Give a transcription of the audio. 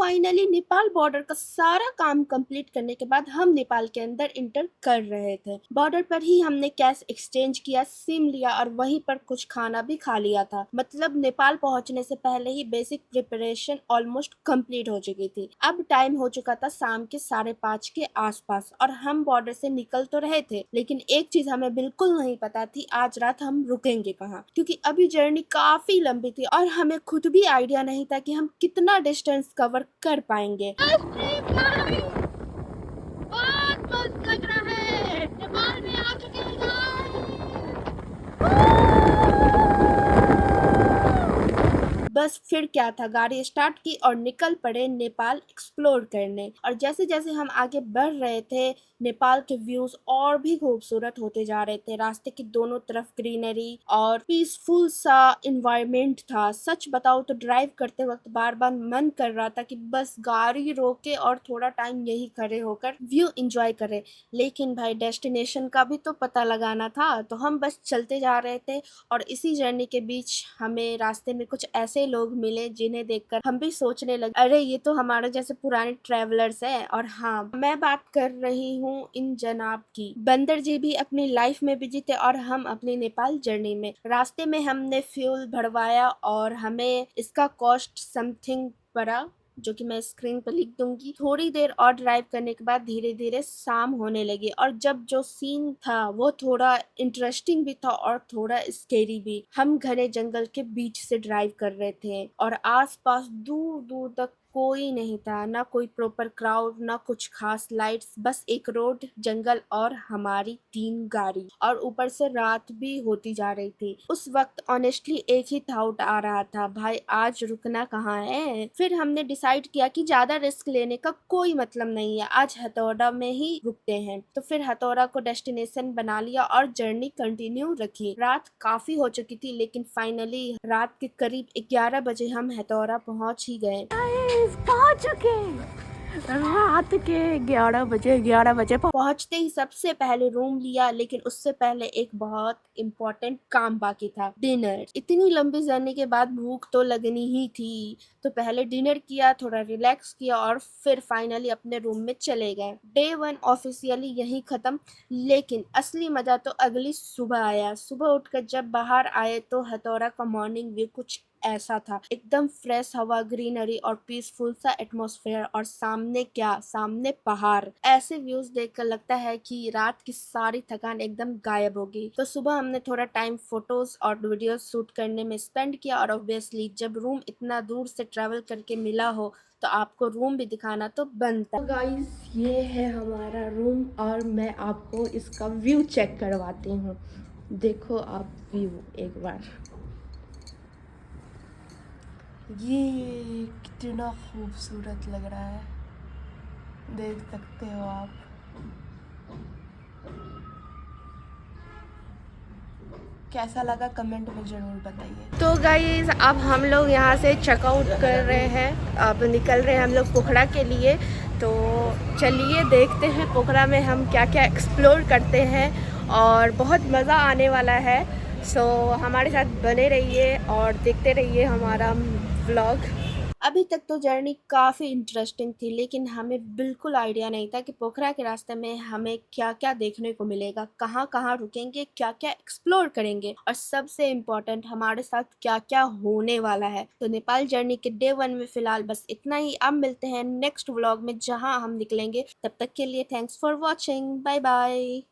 Finally Nepal border का सारा काम कंप्लीट करने के बाद हम नेपाल के अंदर इंटर कर रहे थे। बॉर्डर पर ही हमने कैश एक्सचेंज किया, सिम लिया और वहीं पर कुछ खाना भी खा लिया था। मतलब नेपाल पहुंचने से पहले ही बेसिक प्रिपरेशन ऑलमोस्ट कंप्लीट हो चुकी थी। अब टाइम हो चुका था शाम के 5:30 के आसपास और हम बॉर्डर से निकल तो रहे थे, लेकिन एक चीज हमें बिल्कुल नहीं पता थी, आज रात हम रुकेंगे कहाँ, क्योंकि अभी जर्नी काफी लंबी थी और हमें खुद भी आइडिया नहीं था कि हम कितना डिस्टेंस कवर कर पाएंगे। बहुत मस्त लग रहा है, नेपाल में आ चुके हैं बस फिर क्या था, गाड़ी स्टार्ट की और निकल पड़े नेपाल एक्सप्लोर करने। और जैसे जैसे हम आगे बढ़ रहे थे, नेपाल के व्यूज और भी खूबसूरत होते जा रहे थे। रास्ते की दोनों तरफ ग्रीनरी और पीसफुल सा इन्वायरमेंट था। सच बताओ तो ड्राइव करते वक्त बार बार मन कर रहा था कि बस गाड़ी रोके और थोड़ा टाइम यही खड़े होकर व्यू एंजॉय करें। लेकिन भाई डेस्टिनेशन का भी तो पता लगाना था, तो हम बस चलते जा रहे थे। और इसी जर्नी के बीच हमें रास्ते में कुछ ऐसे लोग मिले जिन्हें देखकर हम भी सोचने लगे, अरे ये तो हमारे जैसे पुराने ट्रेवलर्स हैं। और हाँ, मैं बात कर रही हूँ इन जनाब की। बंदर जी भी अपनी लाइफ में बिजी थे और हम अपनी नेपाल जर्नी में। रास्ते में हमने फ्यूल भरवाया और हमें इसका कॉस्ट समथिंग पड़ा, जो कि मैं स्क्रीन पर लिख दूंगी। थोड़ी देर और ड्राइव करने के बाद धीरे धीरे शाम होने लगी और जब जो सीन था वो थोड़ा इंटरेस्टिंग भी था और थोड़ा स्केरी भी। हम घने जंगल के बीच से ड्राइव कर रहे थे और आसपास दूर दूर तक कोई नहीं था, ना कोई प्रॉपर क्राउड, ना कुछ खास लाइट्स, बस एक रोड, जंगल और हमारी 3 गाड़ी। और ऊपर से रात भी होती जा रही थी। उस वक्त ऑनेस्टली एक ही थाउट आ रहा था, भाई आज रुकना कहाँ है। फिर हमने डिसाइड किया कि ज्यादा रिस्क लेने का कोई मतलब नहीं है, आज हथौड़ा में ही रुकते हैं। तो फिर हथौड़ा को डेस्टिनेशन बना लिया और जर्नी कंटिन्यू रखी। रात काफी हो चुकी थी, लेकिन फाइनली रात के करीब 11 बजे हम हथौड़ा पहुंच ही गए। पहुंच चुके रात के 11 बजे पहुंचते ही सबसे पहले रूम लिया, लेकिन उससे पहले एक बहुत इम्पोर्टेंट काम बाकी था, डिनर। इतनी लंबी जर्नी के बाद भूख तो लगनी ही थी, तो पहले डिनर किया, थोड़ा रिलैक्स किया और फिर फाइनली अपने रूम में चले गए। डे 1 ऑफिशियली यही खत्म, लेकिन असली मजा तो अगली सुबह आया। सुबह उठकर जब बाहर आए तो हथौड़ा का मॉर्निंग व्यू कुछ ऐसा था, एकदम फ्रेश हवा, ग्रीनरी और पीसफुल सा एटमॉस्फेयर। और सामने क्या, सामने पहाड़। ऐसे व्यूज देखकर लगता है कि रात की सारी थकान एकदम गायब होगी। तो सुबह हमने थोड़ा टाइम फोटोज और वीडियोस शूट करने में स्पेंड किया और ऑब्वियसली जब रूम इतना दूर से ट्रेवल करके मिला हो तो आपको रूम भी दिखाना तो बनता। गाइस, ये है हमारा रूम और मैं आपको इसका व्यू चेक करवाती हूँ। देखो आप व्यू एक बार, ये कितना खूबसूरत लग रहा है, देख सकते हो आप। कैसा लगा कमेंट में ज़रूर बताइए। तो गाइस, अब हम लोग यहाँ से चेकआउट कर रहे हैं, अब निकल रहे हैं हम लोग पोखरा के लिए। तो चलिए देखते हैं पोखरा में हम क्या क्या एक्सप्लोर करते हैं और बहुत मज़ा आने वाला है। सो हमारे साथ बने रहिए और देखते रहिए हमारा व्लॉग। अभी तक तो जर्नी काफ़ी इंटरेस्टिंग थी, लेकिन हमें बिल्कुल आइडिया नहीं था कि पोखरा के रास्ते में हमें क्या क्या देखने को मिलेगा, कहाँ कहाँ रुकेंगे, क्या क्या एक्सप्लोर करेंगे और सबसे इम्पोर्टेंट हमारे साथ क्या क्या होने वाला है। तो नेपाल जर्नी के डे 1 में फिलहाल बस इतना ही। अब मिलते हैं नेक्स्ट व्लॉग में जहाँ हम निकलेंगे। तब तक के लिए thanks for watching, bye bye.